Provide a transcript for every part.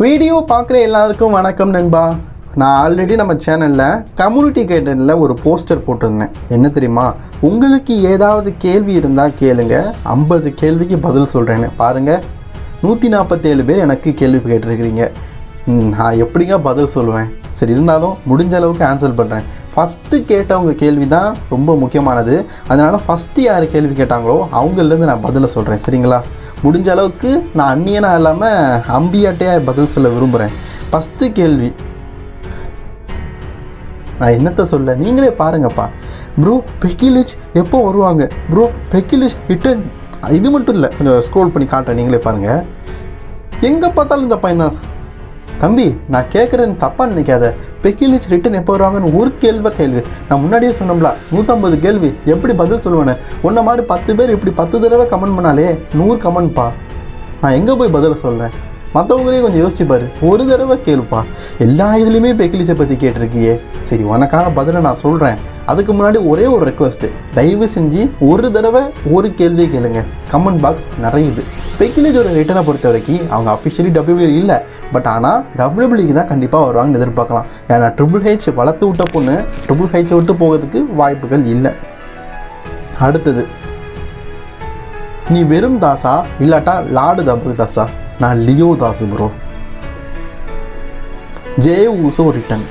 Video பார்க்குற எல்லாருக்கும் வணக்கம் நண்பா. நான் ஆல்ரெடி நம்ம சேனலில் கம்யூனிட்டி கைடனில் ஒரு போஸ்டர் போட்டிருந்தேன். என்ன தெரியுமா, உங்களுக்கு ஏதாவது கேள்வி இருந்தால் கேளுங்க, 50 கேள்விக்கு பதில் சொல்கிறேன்னு. பாருங்கள், 147 பேர் எனக்கு கேள்வி கேட்டிருக்கிறீங்க. நான் எப்படிங்க பதில் சொல்லுவேன்? சரி, இருந்தாலும் முடிஞ்ச அளவுக்கு ஆன்சர் பண்ணுறேன். ஃபஸ்ட்டு கேட்டவங்க கேள்வி தான் ரொம்ப முக்கியமானது. அதனால் ஃபஸ்ட்டு யார் கேள்வி கேட்டாங்களோ அவங்கள்லேருந்து நான் பதிலை சொல்கிறேன், சரிங்களா? முடிஞ்ச அளவுக்கு நான் அந்நியனாக இல்லாமல் அம்பியாட்டையாக பதில் சொல்ல விரும்புகிறேன். ஃபஸ்ட்டு கேள்வி நான் என்னத்தை சொல்ல, நீங்களே பாருங்கப்பா. ப்ரோ, பெக்கி லிஞ்ச் எப்போ வருவாங்க? Bro, Peggy lynch return. இது மட்டும் இல்லை, கொஞ்சம் ஸ்க்ரோல் பண்ணி காட்டுறேன், நீங்களே பாருங்கள். எங்கே பார்த்தாலும் இந்த பையன் தான். தம்பி, நான் கேட்குறேன்னு தப்பாக நினைக்காத. பெக்கி லிஞ்ச் ரிட்டன் எப்போ வருவாங்கன்னு ஒரு கேள்வி. நான் முன்னாடியே சொன்னோம்ல, 150 கேள்வி எப்படி பதில் சொல்லுவேன்னு. உன்ன மாதிரி 10 பேர் இப்படி 10 தடவை கமெண்ட் பண்ணாலே 100 கமெண்ட்ப்பா. நான் எங்கே போய் பதிலை சொல்கிறேன்? மற்றவங்களே கொஞ்சம் யோசிச்சு பாரு, ஒரு தடவை கேளுப்பா. எல்லா இதுலேயுமே பெக்கி லிஞ்சை பற்றி கேட்டிருக்கியே. சரி, உனக்கான பதிலை நான் சொல்கிறேன். அதுக்கு முன்னாடி ஒரே ஒரு ரெக்வஸ்ட்டு, தயவு செஞ்சு ஒரு தடவை ஒரு கேள்வி கேளுங்க. கமெண்ட் பாக்ஸ் நிறையுது. பெக்கி லிஞ்சோட ரிட்டனை பொறுத்த வரைக்கும் அவங்க அஃபிஷியலி WWE இல்லை, பட் ஆனால் WWEக்கு தான் கண்டிப்பாக வருவாங்கன்னு எதிர்பார்க்கலாம். ஏன்னா ட்ரிபிள் ஹெச் வளர்த்து விட்ட பொண்ணு ட்ரிபிள் ஹெச்சை விட்டு போகிறதுக்கு வாய்ப்புகள் இல்லை. அடுத்தது, நீ வெறும் தாஸா இல்லாட்டா லார்டு தபு தாஸா? நான் Leo Das bro. Jey Uso return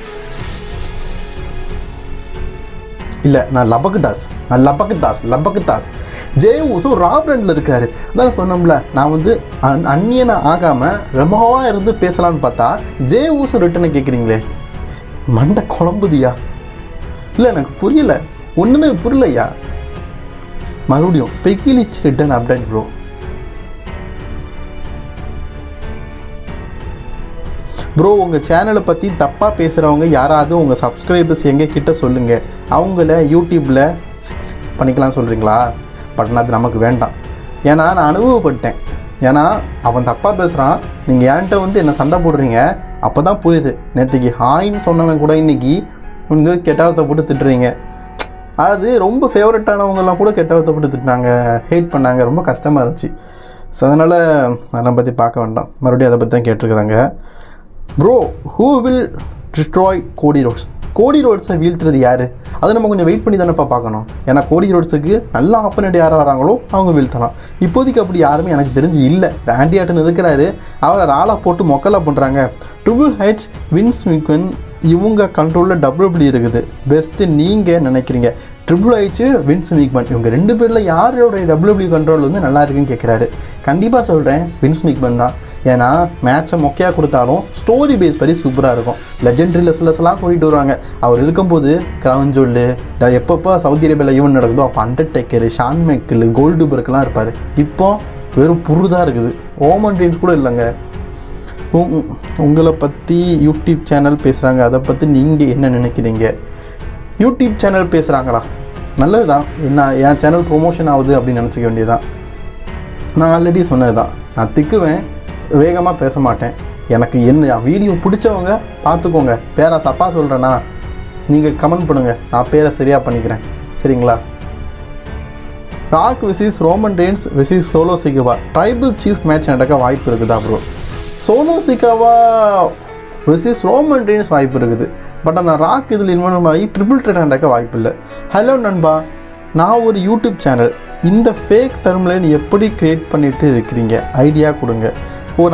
இல்லை, நான் லபக்கு தாஸ். ஜே ஊசோ ராப்ரண்டில் இருக்காரு. அதான் சொன்னோம்ல, நான் வந்து அந்நியனை ஆகாமல் ரெமோவாக இருந்து பேசலான்னு பார்த்தா ஜே ஊசோ ரிட்டனை கேட்குறீங்களே, மண்டை குழம்புதியா? இல்லை, எனக்கு புரியல, ஒன்றுமே புரியலையா? மறுபடியும் Becky Lynch return update bro. Bro, உங்கள் சேனலை பற்றி தப்பாக பேசுகிறவங்க யாராவது உங்கள் சப்ஸ்கிரைபர்ஸ் எங்கள் கிட்ட சொல்லுங்கள். அவங்கள யூடியூப்பில் பண்ணிக்கலாம் சொல்கிறீங்களா? பட் அது நமக்கு வேண்டாம். ஏன்னா நான் அனுபவப்பட்டேன். ஏன்னா அவன் தப்பாக பேசுகிறான், நீங்கள் என்கிட்ட வந்து என்ன சண்டை போடுறீங்க. அப்போ தான் புரியுது. நேற்றுக்கு ஹாயின்னு சொன்னவன் கூட இன்றைக்கி வந்து கெட்டாரத்தை போட்டு திட்டுறீங்க. அதாவது ரொம்ப ஃபேவரட்டானவங்கெல்லாம் கூட கெட்டாரத்தை போட்டு திட்டினாங்க, ஹேட் பண்ணாங்க. ரொம்ப கஷ்டமாக இருந்துச்சு. ஸோ அதனால் அதெல்லாம் பற்றி பார்க்க வேண்டாம். மறுபடியும் அதை பற்றி தான் கேட்டிருக்கிறாங்க. ப்ரோ, ஹூ வில் டிஸ்ட்ராய் கோடி ரோட்ஸ்? கோடி ரோட்ஸை வீழ்த்துறது யார்? அதை நம்ம கொஞ்சம் வெயிட் பண்ணி தானேப்பா பார்க்கணும். ஏன்னா கோடி ரோட்ஸுக்கு நல்ல ஆப்போனண்ட் யார் வராங்களோ அவங்க வீழ்த்தலாம். இப்போதைக்கு அப்படி யாருமே எனக்கு தெரிஞ்சு இல்லை. ஆண்டி ஆட்டன் இருக்கிறாரு, அவரை ராலாக போட்டு மொக்கலாக பண்ணுறாங்க. ட்ரிபிள் ஹெச், வின்ஸ் மிக்மன் இவங்க கண்ட்ரோலில் WWE இருக்குது. பெஸ்ட்டு நீங்கள் நினைக்கிறீங்க? ட்ரிபிள் ஹெச், வின்ஸ் மிக்மன் இவங்க 2 பேரில் யாரோட WWE கண்ட்ரோல் வந்து நல்லா இருக்குன்னு கேட்குறாரு. கண்டிப்பாக சொல்கிறேன், வின்ஸ் மிக்மன் தான். ஏன்னா மேட்சை மொக்கையாக கொடுத்தாலும் ஸ்டோரி பேஸ் படி சூப்பராக இருக்கும். லெஜெண்டரி லெஸ்லாம் கூட்டிகிட்டு வருவாங்க. அவர் இருக்கும்போது கிரவுன் ஜோல்லு, எப்பப்போ சவுதி அரேபியாவில் ஈவெண்ட் நடக்குதோ அப்போ அண்டர்டேக்கர், ஷான் மைக்கேல், கோல்டுபர்க்லாம் இருப்பார். இப்போ வெறும் புருதாக இருக்குது. ஓமன் ரீன்ஸ் கூட இல்லைங்க. உங்களை பற்றி யூடியூப் சேனல் பேசுகிறாங்க, அதை பற்றி நீங்கள் என்ன நினைக்கிறீங்க? யூடியூப் சேனல் பேசுகிறாங்களா? நல்லது தான். என்ன, என் சேனல் ப்ரொமோஷன் ஆகுது அப்படின்னு நினச்சிக்க வேண்டியதுதான். நான் ஆல்ரெடி சொன்னது தான், நான் திக்குவேன், வேகமாக பேச மாட்டேன். எனக்கு என்ன வீடியோ பிடிச்சவங்க பார்த்துக்கோங்க. பேரை தப்பாக சொல்கிறேன்னா நீங்கள் கமெண்ட் பண்ணுங்கள், நான் பேரை சரியாக பண்ணிக்கிறேன், சரிங்களா? Rock விசிஸ் Roman Reigns விசிஸ் solo சிகாவா tribal chief match நடக்க வாய்ப்பு இருக்குதா ப்ரோ? சோலோ சிகாவா விசிஸ் ரோமன் ரெயின்ஸ் வாய்ப்பு இருக்குது. பட் ஆனால் ராக் இதில் இன்வால்வ் ஆகி ட்ரிபிள் த்ரெட் நடக்க வாய்ப்பு இல்லை. ஹலோ நண்பா, நான் ஒரு யூடியூப் சேனல். இந்த ஃபேக் தர்ம்லைன் எப்படி க்ரியேட் பண்ணிட்டு இருக்கிறீங்க? ஐடியா கொடுங்க.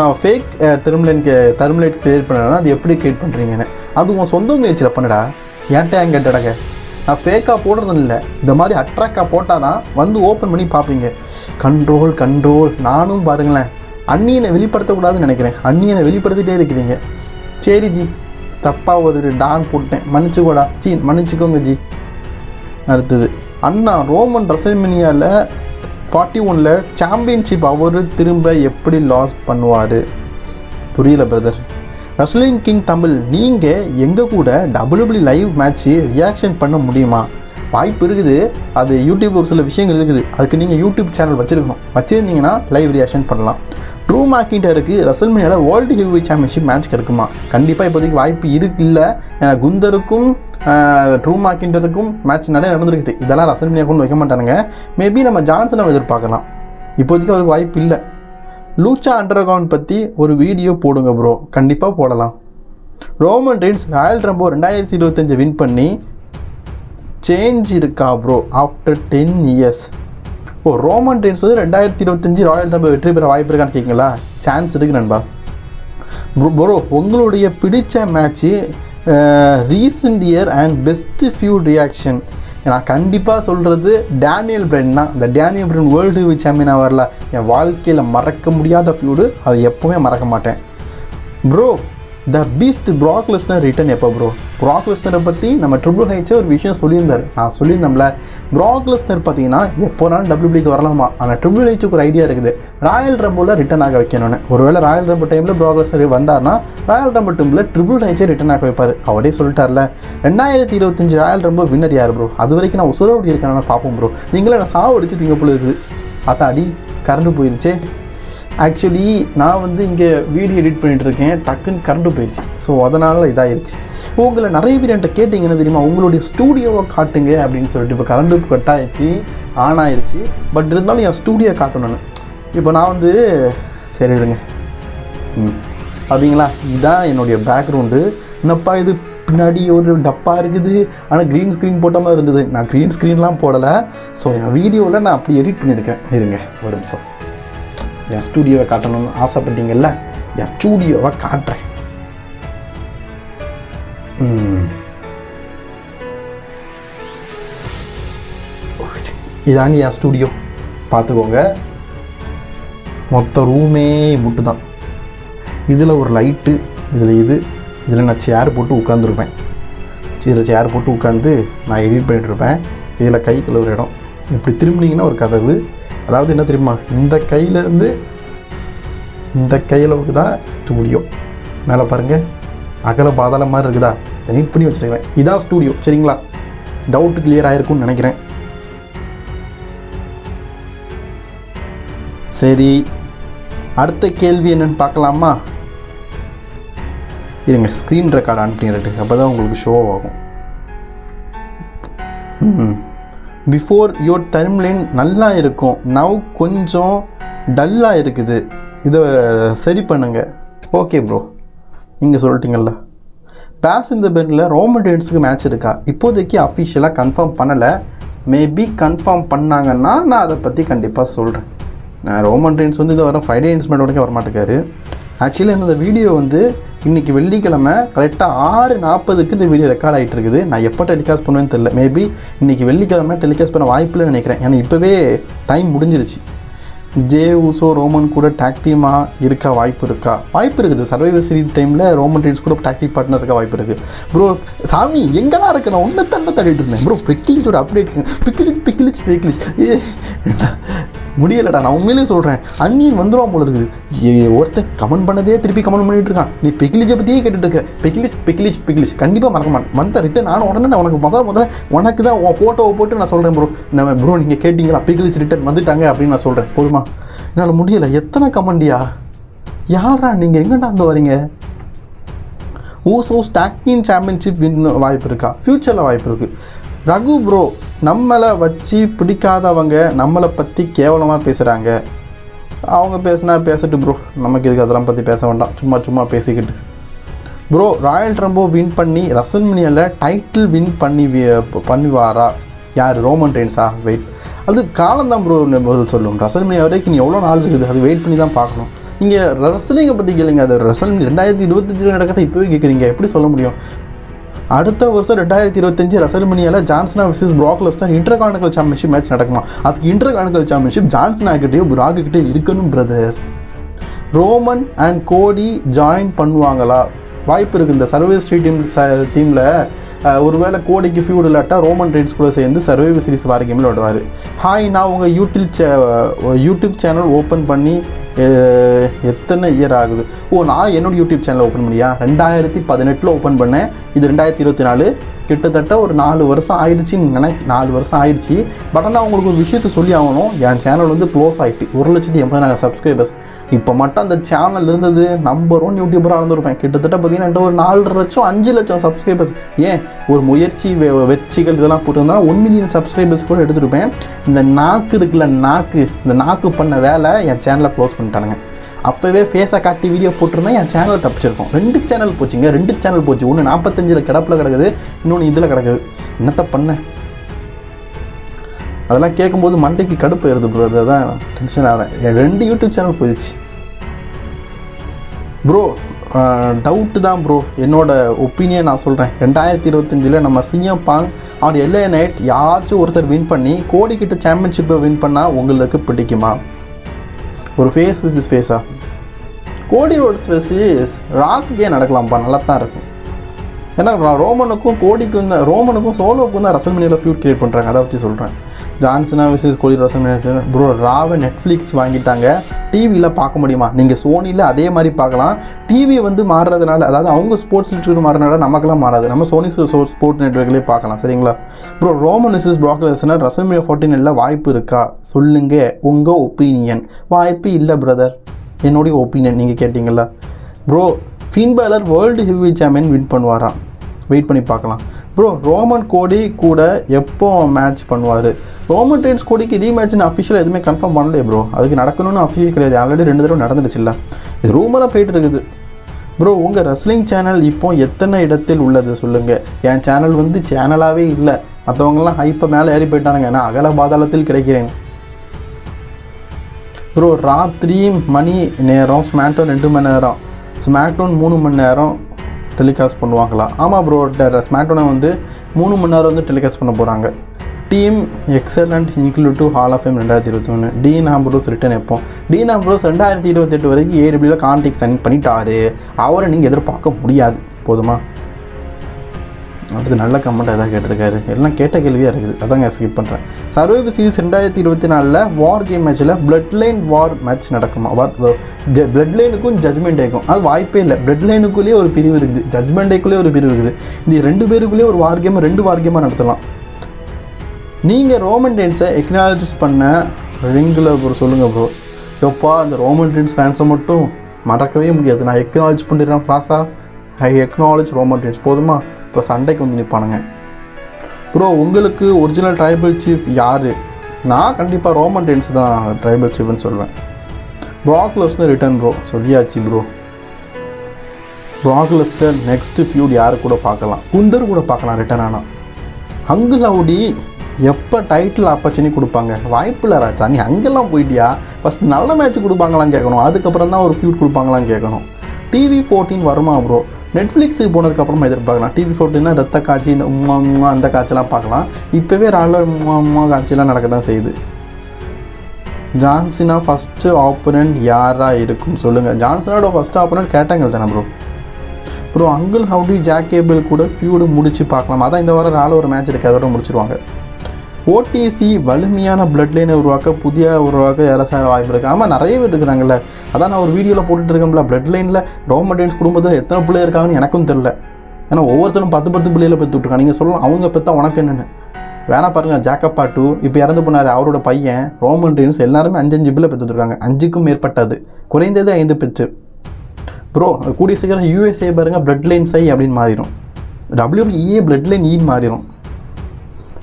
நான் ஃபேக் தர்ம்லைன் க்ரியேட் பண்ணேன்னா அது எப்படி க்ரியேட் பண்ணுறீங்கன்னு அது உன் சொந்த முயற்சியில் பண்ணுடா. ஏன்ட்டே அங்கே கேட்டடங்க. நான் ஃபேக்காக போடுறதுன்னு இல்லை, இந்த மாதிரி அட்ராக்டாக போட்டால் தான் வந்து ஓப்பன் பண்ணி பார்ப்பீங்க. கண்ட்ரோல். நானும் பாருங்களேன், அந்நியனை வெளிப்படுத்தக்கூடாதுன்னு நினைக்கிறேன். அந்நியனை வெளிப்படுத்திகிட்டே இருக்கிறீங்க. சரி ஜி, தப்பாக ஒரு டான் போட்டேன், மன்னிச்சுக்கோங்க ஜி. அடுத்தது, அண்ணா ரோமன் ரெசல்மேனியாவில் 41 சாம்பியன்ஷிப் அவர் திரும்ப எப்படி லாஸ் பண்ணுவார்? புரியல பிரதர். ரெஸ்லிங் கிங் தமிழ், நீங்கள் எங்கள் கூட WWE லைவ் மேட்ச்சு ரியாக்ஷன் பண்ண முடியுமா? வாய்ப்பு இருக்குது. அது யூடியூப் ஒரு சில விஷயங்கள் இருக்குது. அதுக்கு நீங்கள் யூடியூப் சேனல் வச்சுருந்தீங்கன்னா லைவ் ரியாக்ஷன் பண்ணலாம். ட்ரூ மேக்கிண்டருக்கு ரெசல்மேனியாவில் வேர்ல்டு ஹெவிவெயிட் சாம்பியன்ஷிப் மேட்ச் கிடைக்குமா? கண்டிப்பாக இப்போதைக்கு வாய்ப்பு இல்லை. குந்தருக்கும் ட்ரூ மேக்கிண்டருக்கும் மேட்ச் நிறைய நடந்துருக்குது. இதெல்லாம் ரெசல்மேனியா கொண்டு வைக்க மாட்டானுங்க. மேபி நம்ம ஜான்சனை எதிர்பார்க்கலாம். இப்போதைக்கு அவருக்கு வாய்ப்பு இல்லை. லூச்சா அண்டர்கிரவுண்ட் பற்றி ஒரு வீடியோ போடுங்க ப்ரோ. கண்டிப்பாக போடலாம். ரோமன் ரெயின்ஸ் ராயல் ரம்போ 2025 வின் பண்ணி சேஞ்ச் இருக்கா bro after 10 years? Roman Reigns வந்து 2025 ராயல் ரம்போ வெற்றி பெற வாய்ப்பு இருக்கான்னு கேட்குங்களா? சான்ஸ் இருக்குது நண்பா. ப்ரோ உங்களுடைய பிடிச்ச match recent year and best ஃபியூட் reaction நான் கண்டிப்பாக சொல்கிறது டேனியல் பிரைன் தான். இந்த டேனியல் பிரைன் வேர்ல்டு சாம்பியனாக வரல, என் வாழ்க்கையில் மறக்க முடியாத ஃபியூடு, அது எப்போவுமே மறக்க மாட்டேன் bro. The beast Brock Lesnar return எப்போ ப்ரோ? ப்ராக் லெஸ்னரை பற்றி நம்ம ட்ரிபிள் ஹெச் ஒரு விஷயம் சொல்லியிருந்தார். நான் சொல்லியிருந்தோம்ல, ப்ராக் லெஸ்னர் பார்த்தீங்கன்னா எப்போனாலும் டபிள்யூபிள்யூக்கு வரலாமா, ஆனால் ட்ரிபிள் ஹெச்சுக்கு ஒரு ஐடியா இருக்குது, ராயல் ரம்பிளில் ரிட்டன் ஆக வைக்கணும்னு. ஒருவேளை ராயல் ரம்பிள் டைமில் ப்ராக் லெஸ்னர் வந்தார்னா ராயல் ரம்பிள் டைமில் ட்ரிபிள் ஹெச்சை ரிட்டன் ஆக வைப்பார். அவரே சொல்லிட்டார்ல. 2025 ராயல் ரம்பிள் வின்னர் யார் ப்ரோ? அது வரைக்கும் நான் உசுரோடி இருக்கேன் பார்ப்போம் ப்ரோ. நீங்களே நான் சாவு அடிச்சுட்டு போல இருக்குது. அதான் அடி கரண்டு போயிடுச்சே. ஆக்சுவலி நான் வந்து இங்கே வீடியோ எடிட் பண்ணிகிட்டு இருக்கேன், டக்குன்னு கரண்டு போயிடுச்சு. ஸோ அதனால் இதாகிடுச்சு. உங்களை நிறைய பேர் என்கிட்ட கேட்டிங்க என்ன தெரியுமா, உங்களுடைய ஸ்டூடியோவை காட்டுங்க அப்படின்னு சொல்லிட்டு. இப்போ கரண்டு கட் ஆகிடுச்சு, ஆன் ஆயிடுச்சு. பட் இருந்தாலும் என் ஸ்டூடியோ காட்டணும்னு இப்போ நான் வந்து சரி விடுங்க. பார்த்தீங்களா, இதுதான் என்னுடைய பேக்ரவுண்டு. என்னப்பா இது பின்னாடி ஒரு டப்பா இருக்குது, ஆனால் க்ரீன் ஸ்க்ரீன் போட்ட மாதிரி இருந்தது. நான் க்ரீன் ஸ்க்ரீன்லாம் போடலை. ஸோ என் வீடியோவில் நான் அப்படி எடிட் பண்ணியிருக்கேன். இருங்க ஒரு நிமிஷம். என் ஸ்டூடியோவை காட்டணும்னு ஆசைப்பட்டீங்கல்ல, என் ஸ்டூடியோவை காட்டுறேன். இதாங்க என் ஸ்டூடியோ, பார்த்துக்கோங்க. மொத்த ரூமே முட்டு தான். இதில் ஒரு லைட்டு, இதில் நான் சேர் போட்டு உட்காந்துருப்பேன். இதில் சேர் போட்டு உட்காந்து நான் எடிட் பண்ணிகிட்ருப்பேன். இதில் கை கழுவுற இடம். இப்படி திரும்பினீங்கன்னா ஒரு கதவு. அதாவது என்ன தெரியுமா, இந்த கையிலேருந்து இந்த கையிலவுக்கு தான் ஸ்டூடியோ. மேலே பாருங்கள், அகல பாதாள மாதிரி இருக்குதா, நீட் பண்ணி வச்சுருக்கேன். இதான் ஸ்டூடியோ. சரிங்களா, டவுட்டு கிளியர் ஆகிருக்கும்னு நினைக்கிறேன். சரி, அடுத்த கேள்வி என்னென்னு பார்க்கலாமா? இருங்க, ஸ்க்ரீன் ரெக்கார்டு ஆன் பண்ணிடுறேன், அப்போ தான் உங்களுக்கு ஷோ ஆகும். பிஃபோர் யோர் டைம்லைன் நல்லா இருக்கும், நவ் கொஞ்சம் டல்லாக இருக்குது, இதை சரி பண்ணுங்க. ஓகே ப்ரோ, நீங்கள் சொல்லிட்டீங்கள்ல. பேஸ் இந்த பென்னில் ரோமன் ரெயின்ஸுக்கு மேட்ச் இருக்கா? இப்போதைக்கு அஃபிஷியலாக கன்ஃபார்ம் பண்ணலை. மேபி கன்ஃபார்ம் பண்ணாங்கன்னா நான் அதை பற்றி கண்டிப்பாக சொல்கிறேன். நான் ரோமன் ரெயின்ஸ் வந்து இது வர ஃப்ரைடே இன்ஸ்மெண்ட் வரைக்கும் வரமாட்டேக்காரு. ஆக்சுவலி இந்த வீடியோ வந்து இன்றைக்கி வெள்ளிக்கிழமை கரெக்டாக 6:40க்கு இந்த வீடியோ ரெக்கார்ட் ஆகிட்டு இருக்குது. நான் எப்போ டெலிகாஸ்ட் பண்ணுவேன்னு தெரியல. மேபி இன்றைக்கி வெள்ளிக்கிழமை டெலிகாஸ்ட் பண்ண வாய்ப்பில்லைன்னு நினைக்கிறேன். ஏன்னா இப்போவே டைம் முடிஞ்சிருச்சு. ஜே ஊசோ ரோமன் கூட டாக் டீமாக இருக்கா? வாய்ப்பு இருக்குது. சர்வைவர் சீரிஸ் டைமில் ரோமன் ரெயின்ஸ் கூட டாக் டீம் பார்ட்னர் இருக்க வாய்ப்பு இருக்குது. ப்ரோ சாமி எங்கெல்லாம் இருக்கு? நான் ஒன்றை தள்ளிட்டு இருந்தேன் ப்ரோ. பிக்கிலிச்சோட அப்டேட் பிக்கிலிச் முடியலடா. நான் உண்மையிலே சொல்கிறேன், அன்னியன் வந்துடுவான் போல இருக்குது. ஒருத்தன் கமெண்ட் பண்ணதே திருப்பி கமெண்ட் பண்ணிட்டு இருக்கான். நீ பெக்கிலிச்சை பற்றியே கேட்டுட்டு இருக்க. பெக்கிலிச் கண்டிப்பாக மறக்க மாட்டேன். வந்த ரிட்டன் நானும் உடனே நான் உனக்கு முதல்ல உனக்கு தான் உன் ஃபோட்டோவை போட்டு நான் சொல்கிறேன் ப்ரோ. நம்ம ப்ரோ நீங்கள் கேட்டிங்களா, பெக்கிலிச் ரிட்டன் வந்துட்டாங்க அப்படின்னு நான் சொல்கிறேன். போதுமா? என்னால் முடியலை. எத்தனை கமெண்டியா? யாரா நீங்கள்? எங்கடா வந்து வரீங்க? Usos talk team championship win வாய்ப்பு இருக்கா? ஃப்யூச்சரில் வாய்ப்பு இருக்குது. ரகு ப்ரோ, நம்மளை வச்சு பிடிக்காதவங்க நம்மளை பற்றி கேவலமாக பேசுகிறாங்க. அவங்க பேசுனா பேசட்டு ப்ரோ, நமக்கு இதுக்கு அதெல்லாம் பற்றி பேச வேண்டாம். சும்மா பேசிக்கிட்டு. ப்ரோ ராயல் ரம்போ வின் பண்ணி ரசல்மனியாவில் டைட்டில் வின் பண்ணுவாரா? யார்? ரோமன் ரெயின்ஸா? வெயிட், அது காலம்தான் ப்ரோ பதில் சொல்லும். ரசல்மனியா வரைக்கும் நீ எவ்வளோ நாள் இருக்குது, அது வெயிட் பண்ணி தான் பார்க்கணும். நீங்கள் ரசலிங்கை பற்றி கேளுங்க. அது ரசல்மனி 2025 நடக்கிறத இப்போவே கேட்குறீங்க, எப்படி சொல்ல முடியும்? அடுத்த வருஷம் 2025 ரசல்மனியாவில் ஜான்சனா vs Prague Lesnar intercontinental championship match நடக்குமா? அதுக்கு இன்டர்கான்டினென்டல் சாம்பியன்ஷிப் ஜான்சனாகிட்டேயோ ப்ராக்கிட்டே இருக்கணும் பிரதர். ரோமன் அண்ட் கோடி ஜாயின் பண்ணுவாங்களா? வாய்ப்பு இருக்குது. இந்த சர்வைவர் சீரிஸ் டீமில் ஒருவேளை கோடிக்கு ஃபியூட் இல்லாட்டா ரோமன் ரெயின்ஸ் கூட சேர்ந்து சர்வைவர் சீரிஸ் வார கேமில் விடுவார். ஹாய், நான் உங்கள் யூடியூப் சேனல் ஓப்பன் பண்ணி எத்தனை இயர் ஆகுது? நான் என்னோடய யூடியூப் சேனல் ஓப்பன் பண்ணியா 2018 ஓப்பன் பண்ணேன். இது 2024, கிட்டத்தட்ட ஒரு 4 வருஷம் ஆயிடுச்சுன்னு 4 வருஷம் ஆயிடுச்சு. பட் ஆனால் உங்களுக்கு ஒரு விஷயத்தை சொல்லி ஆகணும். என் சேனல் வந்து க்ளோஸ் ஆகிட்டு 1,80,000 சப்ஸ்கிரைபர்ஸ். இப்போ மட்டும் அந்த சேனல் இருந்தது நம்பர் 1 யூடியூபராக இருந்திருப்பேன். கிட்டத்தட்ட பார்த்தீங்கன்னா ஒரு 4 லட்சம் 5 லட்சம் சப்ஸ்கிரைபர்ஸ். ஏன் ஒரு முயற்சி வெற்றிகள் இதெல்லாம் போட்டுருந்தா 1 மில்லியன் சப்ஸ்கிரைபர்ஸ் கூட எடுத்துருப்பேன். இந்த நாக்கு இருக்குல்ல, இந்த நாக்கு பண்ண வேலை என் சேனலை க்ளோஸ் பண்ணிட்டானுங்க. அப்போவே ஃபேஸை காட்டி வீடியோ போட்டிருந்தா என் சேனல் தப்பிச்சிருக்கும். 2 சேனல் போச்சுங்க, 2 சேனல் போச்சு. ஒன்று 45 கிடப்பில் கிடக்குது, இன்னொன்று இதில் கிடக்குது. என்னத்த பண்ண? அதெல்லாம் கேட்கும்போது மண்டைக்கு கடுப்பு ஏறுது ப்ரோ. அதுதான் டென்ஷன் ஆகிறேன். 2 யூடியூப் சேனல் போயிடுச்சு ப்ரோ. டவுட்டு தான் ப்ரோ, என்னோட ஒப்பீனியன் நான் சொல்கிறேன். 2025 நம்ம CM Punk or LA Knight யாராச்சும் ஒருத்தர் வின் பண்ணி கோடிக்கிட்ட சாம்பியன்ஷிப்பை வின் பண்ணால் உங்களுக்கு பிடிக்குமா? ஒரு ஃபேஸ் விசிஸ் ஃபேஸா? கோடி ரோட்ஸ் வெர்சஸ் ராக்குக்கே நடக்கலாம்ப்பா, நல்லா தான் இருக்கும். ஏன்னா ரோமனுக்கும் கோடிக்கும் தான், ரோமனுக்கும் சோலோவுக்கும் தான் ரசல்மேனியாவில் ஃபியூட் கிரியேட் பண்ணுறாங்க. அதை பற்றி சொல்கிறேன். ஜான்சனா விசஸ் கோடி ரசல்மேனியா ப்ரோ. ராவை நெட்ஃப்ளிக்ஸ் வாங்கிட்டாங்க, டிவியில் பார்க்க முடியுமா? நீங்கள் சோனியில் அதே மாதிரி பார்க்கலாம். டிவி வந்து மாறுறதுனால, அதாவது அவங்க ஸ்போர்ட்ஸ் லிட்டர் மாறுறதுனால நமக்கெல்லாம் மாறாது. நம்ம சோனி ஸ்போர்ட் நெட்வொர்க்லேயே பார்க்கலாம். சரிங்களா bro? Roman versus Brock Lesnar WrestleMania 14 வாய்ப்பு இருக்கா? சொல்லுங்கள் உங்கள் ஒப்பீனியன். வாய்ப்பு இல்லை பிரதர், என்னுடைய ஒப்பீனியன் நீங்கள் கேட்டிங்களா bro? Finn Balor world heavy champion win பண்ணுவாராம். வெயிட் பண்ணி பார்க்கலாம் ப்ரோ. ரோமன் கோடி கூட எப்போ மேட்ச் பண்ணுவார்? ரோமன் ரெயின்ஸ் கோடிக்கு ரீமேட்ச்னு அஃபிஷியல் எதுவுமே கன்ஃபார்ம் பண்ணலையே ப்ரோ. அதுக்கு நடக்கணும்னு அஃபிஷியல் கிடையாது. ஆல்ரெடி 2 தடவை நடந்துடுச்சு இல்லை? இது ரூமராக போயிட்டு இருக்குது ப்ரோ. உங்கள் ரெஸ்லிங் சேனல் இப்போ எத்தனை இடத்தில் உள்ளது சொல்லுங்கள். என் சேனல் வந்து சேனலாகவே இல்லை. மற்றவங்களாம் ஹைப்பை மேலே ஏறி போயிட்டானுங்க. நான் அகல பாதாளத்தில் கிடைக்கிறேன் ப்ரோ. ராத்திரி மணி நேரம் ஸ்மாக்டவுன் 2 மணி நேரம், ஸ்மாக்டவுன் 3 மணி நேரம் டெலிகாஸ்ட் பண்ணுவாங்களா? ஆமாம் ப்ரோ, ஸ்மாக்டவுனை வந்து 3 மணி நேரம் வந்து டெலிகாஸ்ட் பண்ண போகிறாங்க. Team excellent include to hall of fame 2021. Dean Ambrose return எப்போ? டீன் ஆம்ப்ரோஸ் 2028 வரைக்கும் AEWல கான்ட்ராக்ட் சைன் பண்ணிட்டாரு. அவரை நீங்கள் எதிர்பார்க்க முடியாது. போதுமா? அடுத்து நல்ல கமெண்ட் எதாவது கேட்டிருக்காரு. எல்லாம் கேட்ட கேள்வியாக இருக்குது, அதாங்க ஸ்கிப் பண்ணுறேன். சர்வைவர் சீரிஸ் 2024 வார் கேம் மேட்ச்சில் பிளட் லைன் வார் மேட்ச் நடக்குமா? பிளட் லைனுக்கும் ஜட்மெண்ட் டேக்கும் அது வாய்ப்பே இல்லை. பிளட் லைனுக்குள்ளேயே ஒரு பிரிவு இருக்குது, ஜட்மெண்ட் டேக்குள்ளேயே ஒரு பிரிவு இருக்குது. இந்த 2 பேருக்குள்ளேயே ஒரு வார் கேம், 2 வார் கேமாக நடத்தலாம். நீங்கள் ரோமன் ரெயின்ஸை எக்னாலஜ் பண்ண ரிங்கில் ப்ரோ சொல்லுங்கள் ப்ரோ. எப்பா அந்த ரோமன் ரெயின்ஸ் ஃபேன்ஸை மட்டும் மறக்கவே முடியாது. நான் எக்னாலஜ் பண்ணிடுறேன் ப்ராஸா. I acknowledge Roman Reigns. போதுமா? இப்போ சண்டைக்கு வந்து நிற்பானுங்க ப்ரோ. உங்களுக்கு ஒரிஜினல் ட்ரைபல் சீஃப் யார்? நான் கண்டிப்பாக ரோமன் ரெயின்ஸ் தான் ட்ரைபல் சீஃப்னு சொல்வேன். Brock Lesnar return bro. சொல்லியாச்சு bro. Brock Lesnar next feud யார் கூட பார்க்கலாம்? குந்தர் கூட பார்க்கலாம் ரிட்டர்ன் ஆனால். அங்கிள் அவுடி எப்போ டைட்டில் ஆப்பர்ச்சுனிட்டி கொடுப்பாங்க? வாய்ப்பு இல்லை ராஜா. நீ அங்கெல்லாம் போயிட்டியா? ஃபஸ்ட் நல்ல மேட்ச் கொடுப்பாங்களான்னு கேட்கணும், அதுக்கப்புறம் தான் ஒரு ஃபியூட் கொடுப்பாங்களான்னு கேட்கணும். TV 14 வருமா ப்ரோ? நெட்ஃப்ளிக்ஸுக்கு போனதுக்கப்புறமா எதிர்பார்க்கலாம். TV 14னா ரத்த காட்சி, இந்த அந்த காட்சியெல்லாம் பார்க்கலாம். இப்போவே காட்சியெல்லாம் நடக்க தான் செய்யுது. ஜான்சினா ஃபஸ்ட்டு ஆப்போனண்ட் யாராக இருக்கும் சொல்லுங்கள். ஜான்சனோட ஃபஸ்ட்டு ஆப்போனண்ட் கேட்டாங்க தானே bro. Bro uncle Howdy Jack Cable கூட ஃபியூடு முடிச்சு பார்க்கலாம். அதான் இந்த வாரம் ஒரு மேட்ச் இருக்குது, அதோட முடிச்சிருவாங்க. OTC வலிமையான பிளட் லைனை உருவாக்க யாராவது வாய்ப்பு இருக்குது. ஆமாம், நிறைய பேர் இருக்கிறாங்கல்ல. அதான் நான் ஒரு வீடியோவில் போட்டுட்டு இருக்கேன்ல, பிளட் லைனில் ரோமன் ரெயின்ஸ் குடும்பத்தில் எத்தனை பிள்ளை இருக்காங்கன்னு எனக்கும் தெரில. ஏன்னா ஒவ்வொருத்தரும் 10 பிள்ளைகளை பெற்று விட்ருக்காங்க. நீங்கள் சொல்லலாம் அவங்க பெற்றா உனக்கு என்னென்னு வேணா பாருங்கள். ஜாக்கப் பாட்டு இப்போ இறந்து போனார், அவரோட பையன் ரோமன் ரெயின்ஸ் எல்லாருமே 5 பிள்ளை பெற்றுருக்காங்க. 5க்கும் மேற்பட்டது, குறைந்தது 5 பெற்று. ப்ரோ கூடிய சீக்கிரம் USA பாருங்கள் பிளட் லைன் சை அப்படின்னு மாறிடும். WWE பிளட் லைன் ஈன்னு மாறிடும்.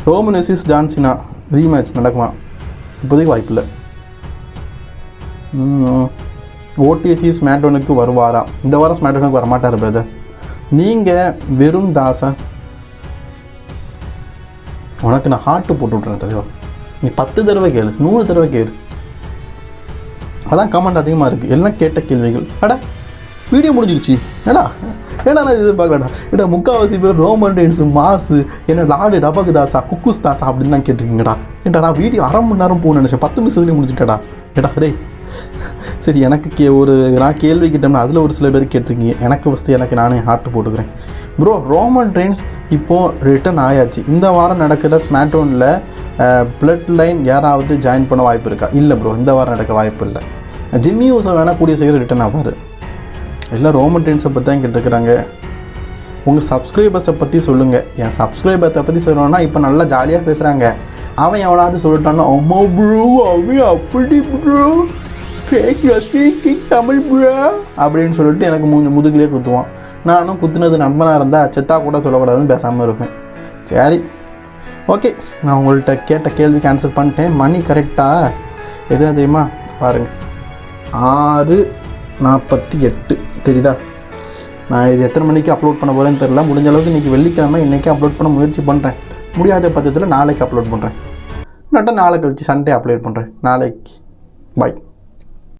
ரோமன் வெர்சஸ் ஜான்சினா ரீமேட்ச் நடக்குமா? இப்போதைக்கு வாய்ப்பு இல்லை. OTC ஸ்மாக்டவுனுக்கு வருவாரா? இந்த வாரம் ஸ்மாக்டவுனுக்கு வரமாட்டார் பிரதர். நீங்கள் வெறும் தாசா, உனக்கு நான் ஹார்ட்டு போட்டு விட்றேன் தெரியும். நீ 10 தடவை கேளு, 100 தடவை கேளு. அதான் கமெண்ட் அதிகமாக இருக்குது. எல்லாம் கேட்ட கேள்விகள். அடா வீடியோ முடிஞ்சிருச்சு. ஏன்னா நான் இது எதிர்பார்க்கலடா. ஏடா முக்கால்வாசி பேர் ரோமன் ரெயின்ஸ் மாசு, என்ன லாடு டபக்கு தாசா குக்குஸ் தாசா அப்படின்னு தான் கேட்டிருக்கீங்கடா. ஏன்டா நான் வீடியோ அரை மணி நேரம் போகணும்னு நினச்சேன், 10 நிமிஷத்துலேயே முடிச்சுட்டேடா. ஏடா டேய் சரி, எனக்கு நான் கேள்வி கேட்டோம்னா அதில் ஒரு சில பேர் கேட்டிருக்கீங்க. எனக்கு ஃபஸ்ட்டு எனக்கு நானே ஹார்ட் போட்டுக்கிறேன் ப்ரோ. ரோமன் ரெயின்ஸ் இப்போது ரிட்டர்ன் ஆயாச்சு. இந்த வாரம் நடக்கிற ஸ்மாக்டவுனில் பிளட் லைன் யாராவது ஜாயின் பண்ண வாய்ப்பு இருக்கா? இல்லை ப்ரோ, இந்த வாரம் நடக்க வாய்ப்பு இல்லை. ஜிம்மி ஊசோ வேணால் கூடிய சீக்கிரம் ரிட்டர்ன் ஆவார். எல்லாம் ரோமன் ரெயின்ஸை பற்றி தான் கேட்டுருக்குறாங்க. உங்கள் சப்ஸ்கிரைபர்ஸை பற்றி சொல்லுங்கள். என் சப்ஸ்கிரைபர்ஸை பற்றி சொல்லணும்னா இப்போ நல்லா ஜாலியாக பேசுகிறாங்க. அவன் எவனாவது சொல்லிட்டான்னா அம்மா ப்ரோ அவன் அப்படி bro fake king Tamil bro அப்படின்னு சொல்லிட்டு எனக்கு முதுகிலே குத்துவான். நானும் குத்துனது நண்பனாக இருந்தால் செத்தா கூட சொல்லக்கூடாதுன்னு பேசாமல் இருப்பேன். சரி ஓகே, நான் உங்கள்கிட்ட கேட்ட கேள்விக்கு ஆன்சர் பண்ணிட்டேன். மணி கரெக்டாக எதுனா தெரியுமா பாருங்கள், 6 48 தெரியுதா? நான் இது எத்தனை மணிக்கு அப்லோட் பண்ண போகிறேன்னு தெரில. முடிஞ்ச அளவுக்கு இன்றைக்கி வெள்ளிக்கிழமை இன்றைக்கி அப்லோட் பண்ண முயற்சி பண்ணுறேன். முடியாத பட்சத்தில் நாளைக்கு அப்லோட் பண்ணுறேன். இல்லாட்டா நாளை கழிச்சு சண்டே அப்லோட் பண்ணுறேன். நாளைக்கு பாய்.